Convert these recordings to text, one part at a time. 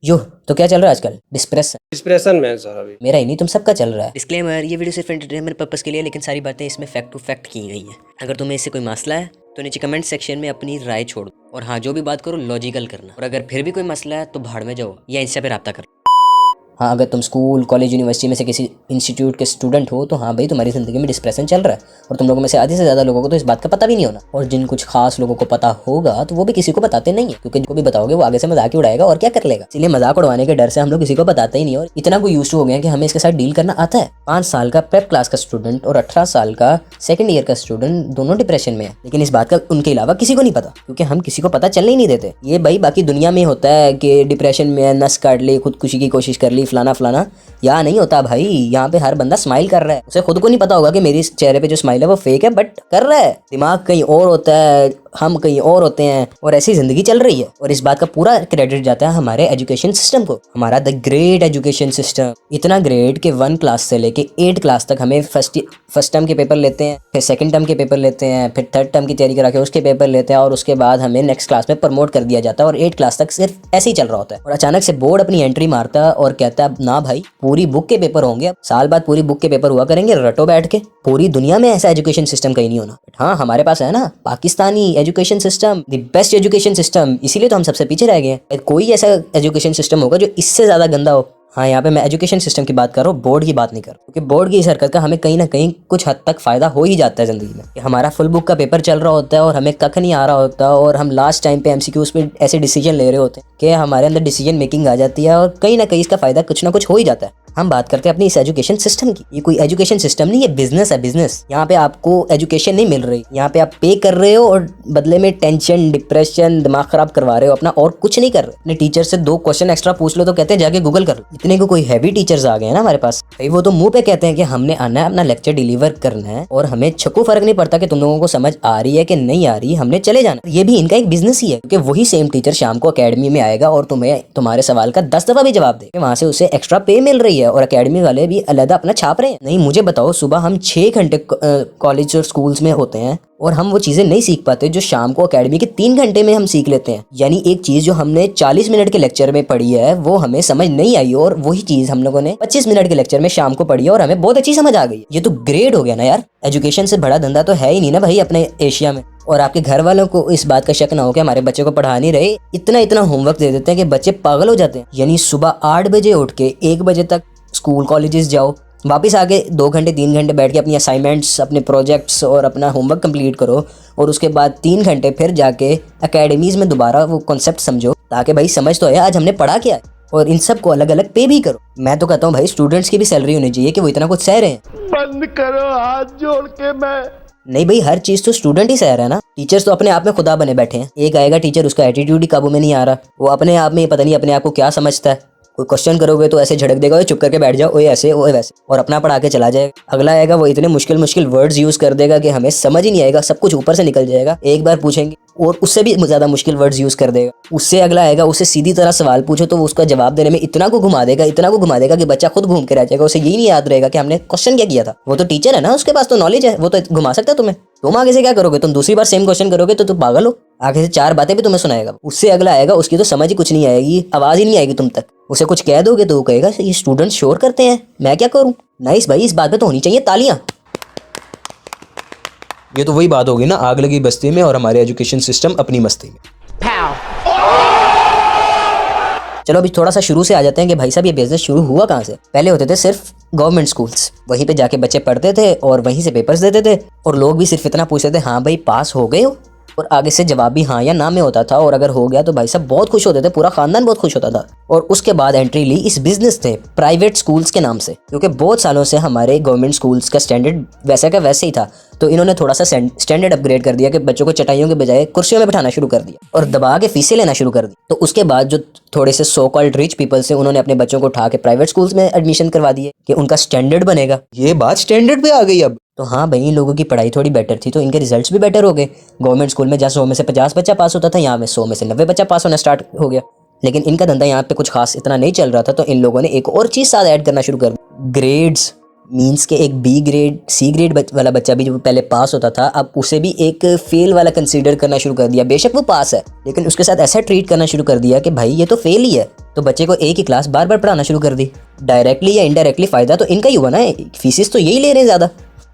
यो तो क्या चल रहा है आजकल? डिस्प्रेशन में है सर अभी। मेरा ही नहीं, तुम सबका चल रहा है। डिस्क्लेमर, ये वीडियो सिर्फ एंटरटेनमेंट पर्पस के लिए, लेकिन सारी बातें इसमें फैक्ट टू फैक्ट की गई हैं। अगर तुम्हें इससे कोई मसला है तो नीचे कमेंट सेक्शन में अपनी राय छोड़ दो, और हाँ, जो भी बात करो लॉजिकल करना, और अगर फिर भी कोई मसला है तो भाड़ में जाओ या इंस्टा पे रब्ता कर। हाँ, अगर तुम स्कूल कॉलेज यूनिवर्सिटी में से किसी इंस्टीट्यूट के स्टूडेंट हो तो हाँ भाई, तुम्हारी ज़िंदगी में डिप्रेशन चल रहा है, और तुम लोगों में से आधे से ज़्यादा लोगों को तो इस बात का पता भी नहीं होना। और जिन कुछ खास लोगों को पता होगा तो वो भी किसी को बताते नहीं है, क्योंकि जो भी बताओगे वो आगे से मजाक ही उड़ाएगा और क्या कर लेगा। इसलिए मजाक उड़वाने के डर से हम लोग किसी को बताते ही नहीं, और इतना कोई यूज हो गया कि हमें इसके साथ डील करना आता है। 5 साल का प्रेप क्लास का स्टूडेंट और 18 साल का सेकंड ईयर का स्टूडेंट दोनों डिप्रेशन में है, लेकिन इस बात का उनके अलावा किसी को नहीं पता, क्योंकि हम किसी को पता चलने ही नहीं देते। ये भाई बाकी दुनिया में होता है कि डिप्रेशन में नस काट ली, खुदकुशी की कोशिश कर ली, फलाना फलाना। यहाँ नहीं होता भाई, यहाँ पे हर बंदा स्माइल कर रहा है। उसे खुद को नहीं पता होगा कि मेरी चेहरे पे जो स्माइल है वो फेक है, बट कर रहा है। दिमाग कहीं और होता है, हम कहीं और होते हैं, और ऐसी जिंदगी चल रही है। और इस बात का पूरा क्रेडिट जाता है हमारे एजुकेशन सिस्टम को, हमारा द ग्रेट एजुकेशन सिस्टम। इतना ग्रेट कि 1 क्लास से लेके 8 क्लास तक हमें फर्स्ट टर्म के पेपर लेते हैं, फिर सेकंड टर्म के पेपर लेते हैं, फिर थर्ड टर्म की तैयारी करा के उसके पेपर लेते हैं, और उसके बाद हमें नेक्स्ट क्लास में प्रमोट कर दिया जाता है। और 8 क्लास तक सिर्फ ऐसे ही चल रहा होता है, और अचानक से बोर्ड अपनी एंट्री मारता है और कहता है ना भाई, पूरी बुक के पेपर होंगे। साल बाद पूरी बुक के पेपर हुआ करेंगे, रटो बैठ के। पूरी दुनिया में ऐसा एजुकेशन सिस्टम कहीं नहीं होना। हाँ, हमारे पास है ना Pakistani education system, the best education system, इसीलिए तो हम सबसे पीछे रह गए हैं। कोई ऐसा एजुकेशन सिस्टम होगा जो इससे ज्यादा गंदा हो? हाँ, यहाँ पे मैं एजुकेशन सिस्टम की बात कर रहा हूँ, बोर्ड की बात नहीं कर रहा, क्योंकि बोर्ड की इस हरकत का हमें कहीं ना कहीं कुछ हद तक फायदा हो ही जाता है जिंदगी में। कि हमारा फुल बुक का पेपर चल रहा होता है और हमें कख नहीं आ रहा होता, और हम लास्ट टाइम पे एमसीक्यूज पे ऐसे डिसीजन ले रहे होते हैं कि हमारे अंदर डिसीजन मेकिंग आ जाती है, और कहीं ना कहीं इसका फायदा कुछ ना कुछ हो ही जाता है। हम बात करते हैं अपनी इस एजुकेशन सिस्टम की। ये कोई एजुकेशन सिस्टम नहीं, ये बिजनेस है, बिजनेस। यहाँ पे आपको एजुकेशन नहीं मिल रही, यहाँ पे आप पे कर रहे हो और बदले में टेंशन, डिप्रेशन, दिमाग खराब करवा रहे हो अपना, और कुछ नहीं कर रहे। अपने टीचर से 2 क्वेश्चन एक्स्ट्रा पूछ लो तो कहते हैं जाके गूगल कर लो। इतने को कोई हैवी टीचर्स आ गए हैं ना हमारे पास भाई, वो तो मुंह पे कहते हैं कि हमने आना है, अपना लेक्चर डिलीवर करना है, और हमें छक्को फर्क नहीं पड़ता कि तुम लोगों को समझ आ रही है कि नहीं आ रही, हमने चले जाना। ये भी इनका एक बिजनेस ही है, क्योंकि वही सेम टीचर शाम को अकेडमी में आएगा और तुम्हें तुम्हारे सवाल का 10 दफा भी जवाब दे, वहां से उसे एक्स्ट्रा पे मिल रही है, और अकेडमी वाले भी अलग अपना छाप रहे हैं। नहीं, मुझे बताओ, सुबह हम 6 घंटे कॉलेज और स्कूल्स में होते हैं और हम वो चीजें नहीं सीख पाते जो शाम को अकेडमी के 3 घंटे में हम सीख लेते हैं। यानी एक चीज जो हमने 40 मिनट के लेक्चर में पढ़ी है वो हमें समझ नहीं आई, और वही चीज हम लोगों ने 25 मिनट के लेक्चर में शाम को पढ़ी है और हमें बहुत अच्छी समझ आ गई। ये तो ग्रेट हो गया ना यार। एजुकेशन से बड़ा धंधा तो है ही नहीं ना भाई अपने एशिया में। और आपके घर वालों को इस बात का शक ना हो कि हमारे बच्चे को पढ़ा नहीं रहे, इतना होमवर्क दे देते हैं कि बच्चे पागल हो जाते हैं। यानी सुबह 8 बजे उठ के 1 बजे तक स्कूल कॉलेजेस जाओ, वापस आके 2 घंटे 3 घंटे बैठ के अपनी असाइनमेंट्स, अपने प्रोजेक्ट्स और अपना होमवर्क कंप्लीट करो, और उसके बाद 3 घंटे फिर जाके एकेडमीज में दोबारा वो कॉन्सेप्ट समझो, ताकि भाई समझ तो आया आज हमने पढ़ा क्या है। और इन सब को अलग अलग पे भी करो। मैं तो कहता हूँ भाई, स्टूडेंट्स की भी सैलरी होनी चाहिए कि वो इतना कुछ सह रहे हैं। बंद करो हाथ जोड़ के। मैं नहीं भाई, हर चीज तो स्टूडेंट ही सह रहा है ना। टीचर्स तो अपने आप में खुदा बने बैठे हैं। एक आएगा टीचर, उसका एटीट्यूड ही काबू में नहीं आ रहा, वो अपने आप में पता नहीं अपने आप को क्या समझता है। कोई क्वेश्चन करोगे तो ऐसे झड़क देगा, चुप करके बैठ जाओ, ओए ऐसे ओए वैसे, और अपना पढ़ा के चला जाएगा। अगला आएगा, वो इतने मुश्किल वर्ड्स यूज कर देगा कि हमें समझ ही नहीं आएगा, सब कुछ ऊपर से निकल जाएगा। एक बार पूछेंगे और उससे भी ज्यादा मुश्किल वर्ड्स यूज कर देगा। उससे अगला आएगा, उससे सीधी तरह सवाल पूछो तो उसका जवाब देने में इतना को घुमा देगा कि बच्चा खुद घूम के रह जाएगा। उसे यही नहीं याद रहेगा कि हमने क्वेश्चन क्या किया था। वो तो टीचर है ना, उसके पास तो नॉलेज है, वो तो घुमा सकता है तुम्हें। तुम आगे से क्या करोगे? तुम दूसरी बार सेम क्वेश्चन करोगे तो तुम पागल हो। आगे से 4 बातें भी तुम्हें सुनाएगा। उससे अगला आएगा, उसकी तो समझ ही कुछ नहीं आएगी, आवाज ही नहीं आएगी तुम तक। उसे कुछ कह दोगे तो वो कहेगा ये स्टूडेंट शोर करते हैं, मैं क्या करूं। नाइस भाई, इस बात पे तो होनी चाहिए तालियां। ये तो वही बात होगी ना, आग लगी बस्ती में और हमारे एजुकेशन सिस्टम अपनी मस्ती में। चलो अभी थोड़ा सा शुरू से आ जाते हैं कि भाई साहब ये बिजनेस शुरू हुआ कहाँ से। पहले होते थे सिर्फ गवर्नमेंट स्कूल्स, वहीं पे जाके बच्चे पढ़ते थे और वहीं से पेपर्स देते थे, और लोग भी सिर्फ इतना पूछते थे हाँ भाई पास हो गए हो, और आगे से जवाब भी हाँ या ना में होता था। और अगर हो गया तो भाई साहब बहुत खुश होते थे, पूरा खानदान बहुत खुश होता था। और उसके बाद एंट्री ली इस बिजनेस थे प्राइवेट स्कूल्स के नाम से, क्योंकि बहुत सालों से हमारे गवर्नमेंट स्कूल्स का स्टैंडर्ड वैसा का वैसे ही था। तो इन्होंने थोड़ा सा स्टैंडर्ड अपग्रेड कर दिया कि बच्चों को चटाइयों के बजाय कुर्सियों में बैठाना शुरू कर दिया और दबा के फीसें लेना शुरू कर दी। तो उसके बाद जो थोड़े से सो कॉल्ड रिच पीपल से, उन्होंने अपने बच्चों को उठा के प्राइवेट स्कूल्स में एडमिशन करवा दिए कि उनका स्टैंडर्ड बनेगा। ये बात स्टैंडर्ड पे आ गई अब तो हाँ भाई, इन लोगों की पढ़ाई थोड़ी बेटर थी तो इनके रिजल्ट्स भी बेटर हो गए। गवर्नमेंट स्कूल में जहाँ 100 में से 50 बच्चा पास होता था, यहाँ में 100 में से 90 बच्चा पास होना स्टार्ट हो गया। लेकिन इनका धंधा यहाँ पे कुछ खास इतना नहीं चल रहा था, तो इन लोगों ने एक और चीज़ साथ ऐड करना शुरू कर दी, ग्रेड्स। मीन्स के एक बी ग्रेड सी ग्रेड वाला बच्चा भी जो पहले पास होता था, अब उसे भी एक फेल वाला कंसीडर करना शुरू कर दिया। बेशक वो पास है, लेकिन उसके साथ ऐसा ट्रीट करना शुरू कर दिया कि भाई ये तो फेल ही है। तो बच्चे को एक ही क्लास बार बार पढ़ाना शुरू कर दी। डायरेक्टली या इनडायरेक्टली फ़ायदा तो इनका ही हुआ ना, फीसिस तो यही ले रहे हैं ज़्यादा।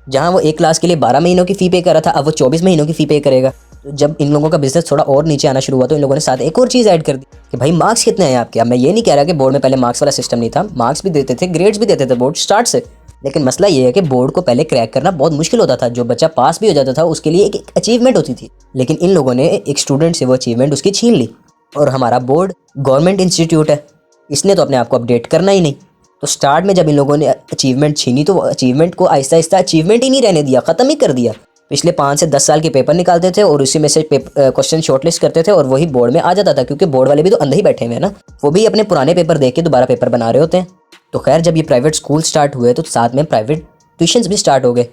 जहाँ वो एक क्लास के लिए 12 महीनों की फ़ी पे कर रहा था, अब वो 24 महीनों की फ़ी पे करेगा। तो जब इन लोगों का बिजनेस थोड़ा और नीचे आना शुरू हुआ तो इन लोगों ने साथ एक और चीज़ ऐड कर दी कि भाई मार्क्स कितने हैं आपके। अब मैं ये नहीं कह रहा कि बोर्ड में पहले मार्क्स वाला सिस्टम नहीं था, मार्क्स भी देते थे, ग्रेड्स भी देते थे बोर्ड स्टार्ट से। लेकिन मसला ये है कि बोर्ड को पहले क्रैक करना बहुत मुश्किल होता था। जो बच्चा पास भी हो जाता था उसके लिए एक अचीवमेंट होती थी, लेकिन इन लोगों ने एक स्टूडेंट से वो अचीवमेंट उसकी छीन ली। और हमारा बोर्ड गवर्नमेंट इंस्टीट्यूट है, इसने तो अपने आप को अपडेट करना ही नहीं। तो स्टार्ट में जब इन लोगों ने अचीवमेंट छीनी तो वो अचीवमेंट को आहिस्ता आहिस्ता अचीवमेंट ही नहीं रहने दिया, ख़त्म ही कर दिया। पिछले 5 से 10 साल के पेपर निकालते थे और उसी में से क्वेश्चन शॉर्टलिस्ट करते थे और वही बोर्ड में आ जाता था, क्योंकि बोर्ड वाले भी तो अंदर ही बैठे हुए हैं ना, वो भी अपने पुराने पेपर देख के दोबारा पेपर बना रहे होते हैं। तो खैर जब ये प्राइवेट स्कूल स्टार्ट हुए तो साथ में प्राइवेट ट्यूशन्स भी स्टार्ट हो गए,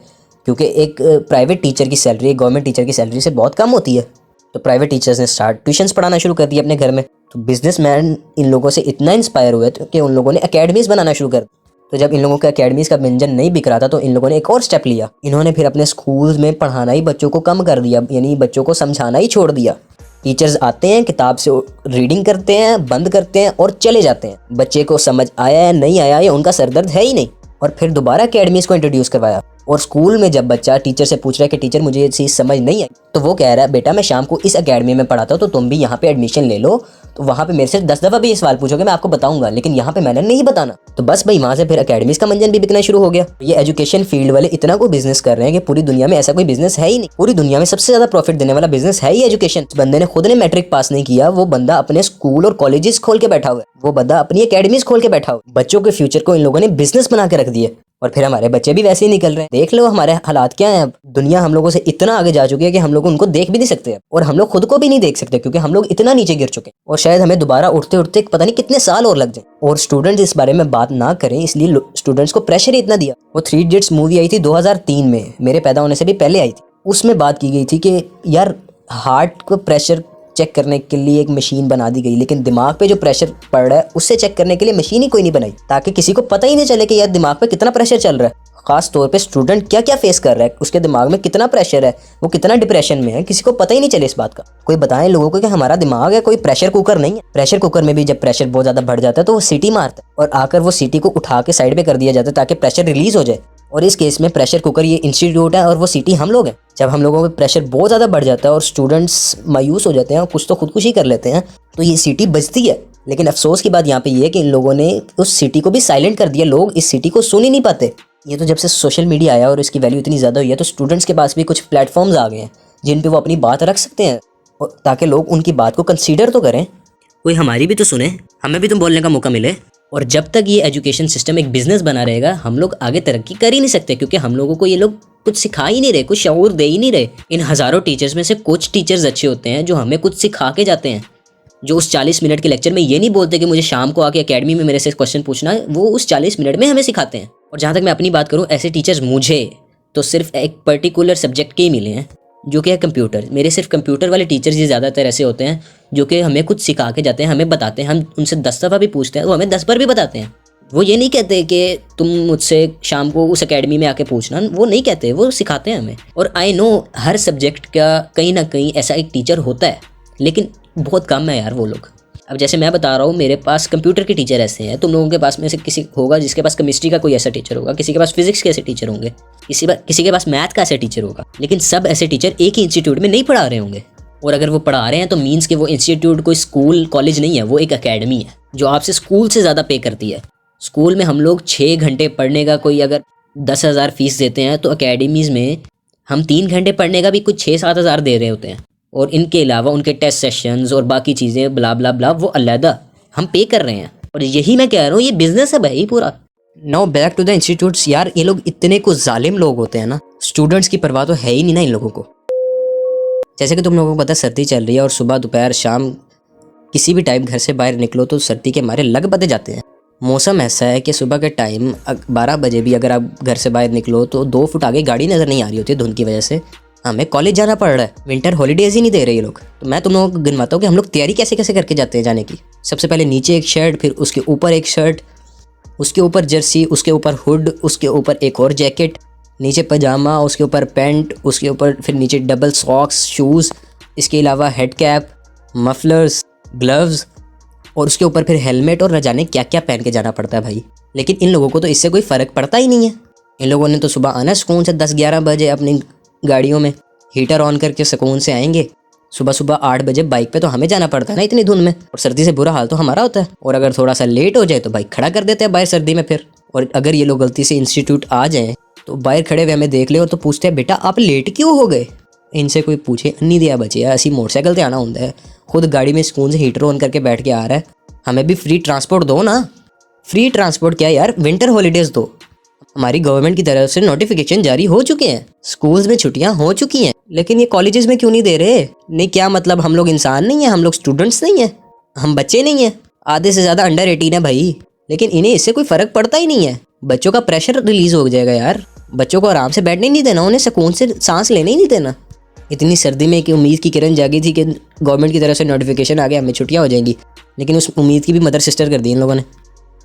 क्योंकि एक प्राइवेट टीचर की सैलरी गवर्नमेंट टीचर की सैलरी से बहुत कम होती है। तो प्राइवेट टीचर्स ने ट्यूशन्स पढ़ाना शुरू कर दिया अपने घर में। तो बिजनेसमैन इन लोगों से इतना इंस्पायर हुए कि उन लोगों ने अकेडमीज़ बनाना शुरू कर दी। तो जब इन लोगों के अकेडमीज़ का व्यंजन नहीं बिक रहा था तो इन लोगों ने एक और स्टेप लिया। इन्होंने फिर अपने स्कूल्स में पढ़ाना ही बच्चों को कम कर दिया, यानी बच्चों को समझाना ही छोड़ दिया। टीचर्स आते हैं, किताब से रीडिंग करते हैं, बंद करते हैं और चले जाते हैं। बच्चे को समझ आया या नहीं आया ये उनका सरदर्द है ही नहीं। और फिर दोबारा अकेडमीज़ को इंट्रोड्यूस करवाया। और स्कूल में जब बच्चा टीचर से पूछ रहा है कि टीचर मुझे ये चीज़ समझ नहीं आई, तो वो कह रहा है बेटा मैं शाम को इस अकेडमी में पढ़ाता हूँ, तो तुम भी यहाँ पे एडमिशन ले लो। तो वहाँ पे मेरे से 10 दफ़ा भी ये सवाल पूछोगे मैं आपको बताऊंगा, लेकिन यहाँ पे मैंने नहीं बताना। तो बस भाई वहाँ से फिर अकेडमीज़ का मंजन भी बिकना शुरू हो गया। ये एजुकेशन फील्ड वाले इतना को बिजनेस कर रहे हैं कि पूरी दुनिया में ऐसा कोई बिजनेस है ही नहीं। पूरी दुनिया में सबसे ज़्यादा प्रॉफिट देने वाला बिजनेस है ही एजुकेशन। बंदे ने खुद ने मैट्रिक पास नहीं किया, वो बंदा अपने स्कूल और कॉलेजेस खोल के बैठा हुआ है, वो बंदा अपनी अकेडमीज़ खोल के बैठा हुआ है। बच्चों के फ्यूचर को इन लोगों ने बिजनेस बना के रख दिया। और फिर हमारे बच्चे भी वैसे ही निकल रहे हैं। देख लो हमारे हालात क्या हैं। अब दुनिया हम लोगों से इतना आगे जा चुकी है कि हम लोग उनको देख भी नहीं सकते और हम लोग खुद को भी नहीं देख सकते, क्योंकि हम लोग इतना नीचे गिर चुके हैं। और शायद हमें दोबारा उठते उठते पता नहीं कितने साल और लग जाए। और स्टूडेंट्स इस बारे में बात ना करें, इसलिए स्टूडेंट्स को प्रेशर ही इतना दिया। वो 3 इडियट्स मूवी आई थी 2003 में, मेरे पैदा होने से भी पहले आई थी। उसमें बात की गई थी कि यार हार्ट को प्रेशर चेक करने के लिए एक मशीन बना दी गई, लेकिन दिमाग पे जो प्रेशर पड़ रहा है उससे चेक करने के लिए मशीन ही कोई नहीं बनाई, ताकि किसी को पता ही नहीं चले कि यार दिमाग पे कितना प्रेशर चल रहा है। खास तौर पे स्टूडेंट क्या क्या फेस कर रहा है, उसके दिमाग में कितना प्रेशर है, वो कितना डिप्रेशन में है, किसी को पता ही नहीं चले इस बात का। कोई बताएं लोगों को कि हमारा दिमाग है, कोई प्रेशर कुकर नहीं है। प्रेशर कुकर में भी जब प्रेशर बहुत ज़्यादा बढ़ जाता है तो वो सीटी मारता है और आकर वो सीटी को उठा के साइड पे कर दिया जाता है ताकि प्रेशर रिलीज हो जाए। और इस केस में प्रेशर कुकर ये इंस्टीट्यूट है और वो सीटी हम लोग हैं। जब हम लोगों का प्रेशर बहुत ज़्यादा बढ़ जाता है और स्टूडेंट्स मायूस हो जाते हैं और कुछ तो खुदकुशी कर लेते हैं, तो ये सीटी बजती है। लेकिन अफसोस की बात यहाँ पे ये है कि इन लोगों ने उस सिटी को भी साइलेंट कर दिया। लोग इस सिटी को सुन ही नहीं पाते। ये तो जब से सोशल मीडिया आया और इसकी वैल्यू इतनी ज़्यादा हुई है तो स्टूडेंट्स के पास भी कुछ प्लेटफॉर्म्स आ गए हैं जिन पे वो अपनी बात रख सकते हैं, और ताकि लोग उनकी बात को कंसीडर तो करें, कोई हमारी भी तो सुने, हमें भी तो बोलने का मौका मिले। और जब तक ये एजुकेशन सिस्टम एक बिजनेस बना रहेगा हम लोग आगे तरक्की कर ही नहीं सकते, क्योंकि हम लोगों को ये लोग कुछ सिखा ही नहीं रहे, कुछ शऊर दे ही नहीं रहे। इन हज़ारों टीचर्स में से कुछ टीचर्स अच्छे होते हैं जो हमें कुछ सिखा के जाते हैं, जो उस 40 मिनट के लेक्चर में ये नहीं बोलते कि मुझे शाम को आके एकेडमी में मेरे से क्वेश्चन पूछना है, वो उस 40 मिनट में हमें सिखाते हैं। और जहाँ तक मैं अपनी बात करूँ, ऐसे टीचर्स मुझे तो सिर्फ एक पर्टिकुलर सब्जेक्ट के ही मिले हैं, जो कि है कंप्यूटर। मेरे सिर्फ कंप्यूटर वाले टीचर्स ये ज़्यादातर ऐसे होते हैं जो कि हमें कुछ सिखा के जाते हैं, हमें बताते हैं। हम उनसे 10 दफ़ा भी पूछते हैं वो हमें 10 बार भी बताते हैं। वो ये नहीं कहते कि तुम मुझसे शाम को उस एकेडमी में आके पूछना, वो नहीं कहते, वो सिखाते हैं हमें। और आई नो हर सब्जेक्ट का कहीं ना कहीं ऐसा एक टीचर होता है, लेकिन बहुत कम है यार वो लोग। अब जैसे मैं बता रहा हूँ, मेरे पास कंप्यूटर के टीचर ऐसे हैं, तुम लोगों के पास में से किसी होगा जिसके पास केमिस्ट्री का कोई ऐसा टीचर होगा, किसी के पास फिजिक्स के ऐसे टीचर होंगे, किसी के पास मैथ का ऐसा टीचर होगा। लेकिन सब ऐसे टीचर एक ही इंस्टीट्यूट में नहीं पढ़ा रहे होंगे। और अगर वो पढ़ा रहे हैं तो मीन्स कि वो इंस्टीट्यूट कोई स्कूल कॉलेज नहीं है, वो एक अकेडमी है जो आपसे स्कूल से ज़्यादा पे करती है। स्कूल में हम लोग 6 घंटे पढ़ने का कोई अगर 10,000 फीस देते हैं, तो अकेडमीज़ में हम 3 घंटे पढ़ने का भी कुछ 6-7 हज़ार दे रहे होते हैं। और इनके अलावा उनके टेस्ट सेशंस और बाकी चीज़ें ब्ला ब्ला ब्ला वो अलहदा हम पे कर रहे हैं। और यही मैं कह रहा हूँ, ये बिजनेस है भाई पूरा। Now back to the institutes. यार ये लोग इतने कुछ जालिम लोग होते हैं ना, स्टूडेंट्स की परवाह तो है ही नहीं ना इन लोगों को। जैसे कि तुम लोगों को पता सर्दी चल रही है और सुबह दोपहर शाम किसी भी टाइम घर से बाहर निकलो तो सर्दी के मारे लग बदे जाते हैं। मौसम ऐसा है कि सुबह के टाइम 12 बजे भी अगर आप घर से बाहर निकलो तो 2 फुट आगे गाड़ी नज़र नहीं आ रही होती है धुंध की वजह से। हमें कॉलेज जाना पड़ रहा है, विंटर हॉलीडेज ही नहीं दे रहे ये लोग। तो मैं तुम लोगों को गिनवाता हूँ कि हम लोग तैयारी कैसे कैसे करके जाते हैं जाने की। सबसे पहले नीचे एक शर्ट, फिर उसके ऊपर एक शर्ट, उसके ऊपर जर्सी, उसके ऊपर हुड, उसके ऊपर एक और जैकेट, नीचे पजामा, उसके ऊपर पैंट, उसके ऊपर फिर नीचे डबल सॉक्स, शूज़, इसके अलावा हेड कैप, मफलर्स, ग्लव्स और उसके ऊपर फिर हेलमेट और न जाने क्या क्या पहन के जाना पड़ता है भाई। लेकिन इन लोगों को तो इससे कोई फ़र्क पड़ता ही नहीं है। इन लोगों ने तो सुबह आना सुकून से 10-11 बजे अपनी गाड़ियों में, हीटर ऑन करके सुकून से आएंगे। सुबह सुबह 8 बजे बाइक पे तो हमें जाना पड़ता है ना इतनी धुंध में, और सर्दी से बुरा हाल तो हमारा होता है। और अगर थोड़ा सा लेट हो जाए तो बाइक खड़ा कर देते हैं बाहर सर्दी में फिर। और अगर ये लोग गलती से इंस्टीट्यूट आ जाएँ तो बाहर खड़े हुए हमें देख ले और तो पूछते हैं बेटा आप लेट क्यों हो गए। इनसे कोई पूछे नहीं दिया बचे, ऐसी मोटरसाइकिल से आना होता है, खुद गाड़ी में सुकून से हीटर ऑन करके बैठ के आ रहा है। हमें भी फ्री ट्रांसपोर्ट दो ना। फ्री ट्रांसपोर्ट क्या यार, विंटर हॉलीडेज़ दो। हमारी गवर्नमेंट की तरफ से नोटिफिकेशन जारी हो चुके हैं, स्कूल्स में छुट्टियां हो चुकी हैं, लेकिन ये कॉलेजेस में क्यों नहीं दे रहे? नहीं क्या मतलब हम लोग इंसान नहीं हैं, हम लोग स्टूडेंट्स नहीं हैं, हम बच्चे नहीं हैं? आधे से ज़्यादा अंडर 18 है भाई, लेकिन इन्हें इससे कोई फ़र्क पड़ता ही नहीं है। बच्चों का प्रेशर रिलीज़ हो जाएगा यार, बच्चों को आराम से बैठने नहीं देना, उन्हें सुकून से सांस लेने ही नहीं देना। इतनी सर्दी में कि उम्मीद की किरण जागी थी कि गवर्नमेंट की तरफ से नोटिफिकेशन आ गया हमें छुट्टियां हो जाएंगी, लेकिन उस उम्मीद की भी मदर सिस्टर कर दी इन लोगों ने।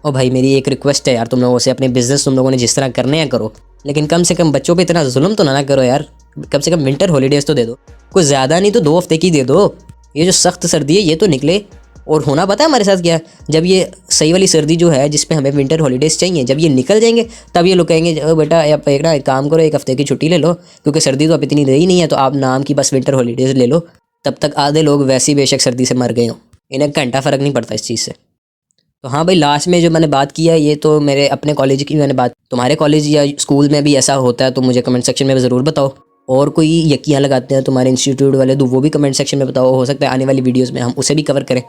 और भाई मेरी एक रिक्वेस्ट है यार तुम लोगों से, अपने बिजनेस तुम लोगों ने जिस तरह करने हैं करो, लेकिन कम से कम बच्चों पे इतना जुल्म तो ना करो यार। कम से कम विंटर हॉलीडेज़ तो दे दो, कुछ ज़्यादा नहीं तो 2 हफ्ते की दे दो। ये जो सख्त सर्दी है ये तो निकले। और होना पता है हमारे साथ क्या, जब ये सही वाली सर्दी जो है जिसपे हमें विंटर हॉलीडेज़ चाहिए, जब ये निकल जाएंगे तब ये लोग कहेंगे ओ बेटा आप एक काम करो, 1 हफ्ते की छुट्टी ले लो, क्योंकि सर्दी तो अब इतनी रही नहीं है, तो आप नाम की बस विंटर हॉलीडेज़ ले लो। तब तक आधे लोग वैसे ही बेशक सर्दी से मर गए हों, इन्हें घंटा फ़र्क नहीं पड़ता इस चीज़ से। तो हाँ भाई, लास्ट में जो मैंने बात किया ये तो मेरे अपने कॉलेज की मैंने बात। तुम्हारे कॉलेज या स्कूल में भी ऐसा होता है तो मुझे कमेंट सेक्शन में ज़रूर बताओ। और कोई यकियाँ लगाते हैं तुम्हारे इंस्टीट्यूट वाले तो वो भी कमेंट सेक्शन में बताओ। हो सकता है आने वाली वीडियोज़ में हम उसे भी कवर करें।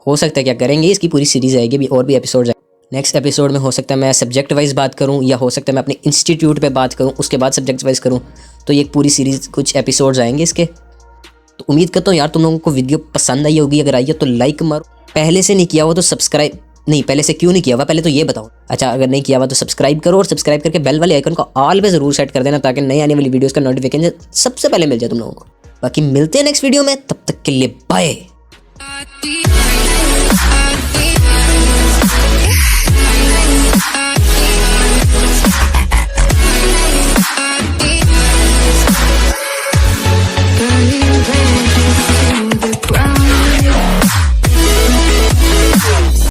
हो सकता है क्या करेंगे, इसकी पूरी सीरीज़ आएगी, भी और भी एपिसोड आएंगे। नेक्स्ट एपिसोड में हो सकता है मैं सब्जेक्ट वाइज बात करूँ, या हो सकता है मैं अपने इंस्टीट्यूट पे बात करूँ उसके बाद सब्जेक्ट वाइज करूँ। तो ये पूरी सीरीज़ कुछ एपिसोड्स आएंगे इसके। तो उम्मीद करता हूँ यार तुम लोगों को वीडियो पसंद आई होगी। अगर आई है तो लाइक मारो, पहले से नहीं किया हुआ तो सब्सक्राइब, नहीं पहले से क्यों नहीं किया हुआ पहले तो ये बताओ। अच्छा अगर नहीं किया हुआ तो सब्सक्राइब करो, और सब्सक्राइब करके बेल वाले आइकन को ऑल पे ज़रूर सेट कर देना, ताकि नई आने वाली वीडियोज़ का नोटिफिकेशन सबसे पहले मिल जाए तुम लोगों को। बाकी मिलते हैं नेक्स्ट वीडियो में, तब तक के लिए बाय।